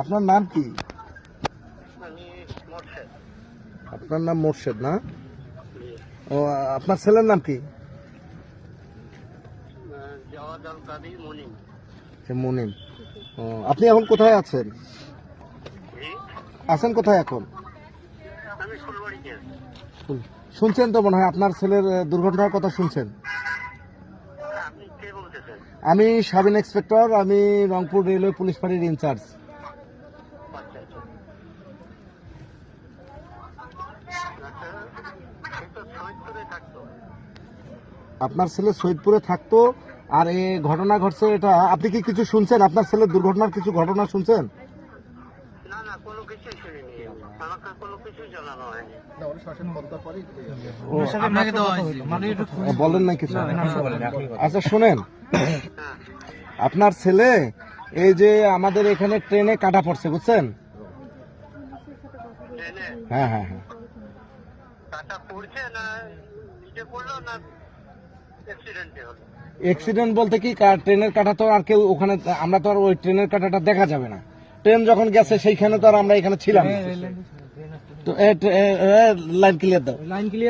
আপনার নাম কি? আমি মোর্শেদ। আপনার নাম মোর্শেদ না? ও, আপনার ছেলের নাম কি? জাওয়াদ আল কাদির মুনিম। মুনিম। ও, আপনি এখন কোথায় আছেন? জি, আছেন কোথায় এখন? আমি ফুলবাড়িতে আছি। শুনছেন তো মনে হয় আপনার ছেলের দুর্ঘটনার কথা শুনছেন। আপনি কে বলতেছেন? আমি সাব ইন্সপেক্টর, আমি রংপুর রেলওয়ে পুলিশ ফাঁড়ির ইনচার্জ। আচ্ছা আচ্ছা। আচ্ছা, সে তো সৈয়দপুরে থাকতো। আপনার ছেলে সৈয়দপুরে থাকতো, আর এই ঘটনা ঘটছে এটা আপনি কি কিছু শুনছেন? আপনার ছেলের দুর্ঘটনার কিছু ঘটনা শুনছেন? না না, কোনো কিছুই শুনিনি, আমাকে কোনো কিছুই জানানো হয়নি। ও, বলেন না কিছু? আচ্ছা শোনেন, হ্যাঁ, আপনার ছেলে এই যে আমাদের এখানে ট্রেনে কাটা পড়ছে, বুঝছেন? ট্রেনে হ্যাঁ হ্যাঁ হ্যাঁ। কাটা পড়ছে না, নিজে পড়লো না অ্যাক্সিডেন্টে হলো? অ্যাক্সিডেন্ট বলতে কি, ট্রেনের কাটা তো আর কেউ ওখানে, আমরা তো আর ওই ট্রেনের কাটাটা দেখা যাবে না। ট্রেন যখন গেছে সেইখানে তো আর আমরা এখানে ছিলাম না। তো লাইন ক্লিয়ার দাও।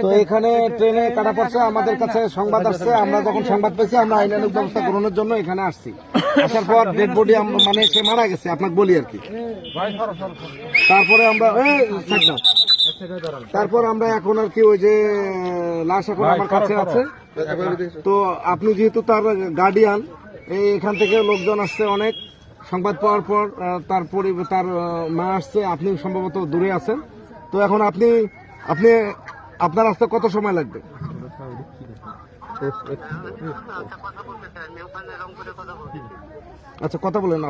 তো এখানে ট্রেনে কাটা পড়ছে, আমাদের কাছে সংবাদ আসছে, আমরা যখন সংবাদ পেয়েছি আমরা আইনানুগ ব্যবস্থা গ্রহণের জন্য এখানে আসছি। আসার পর ডেড বডি মানে সে মারা গেছে, আপনাকে বলি আর কি। তারপরে আমরা তারপর আমরা এখন আর কি ওই যে লাশ এখন আমার কাছে আছে। তো আপনি যেহেতু তার গার্ডিয়ান, এখান থেকে লোকজন আসছে অনেক, সংবাদ পাওয়ার পর তার মা আসছে, আপনি সম্ভবত দূরে আছেন। তো এখন আপনি আপনি আপনার আসতে কত সময় লাগবে? আচ্ছা, কথা বলতে চাই, আমি ওখানে রংপুরে কথা বলতেছি। আচ্ছা কথা বলেন।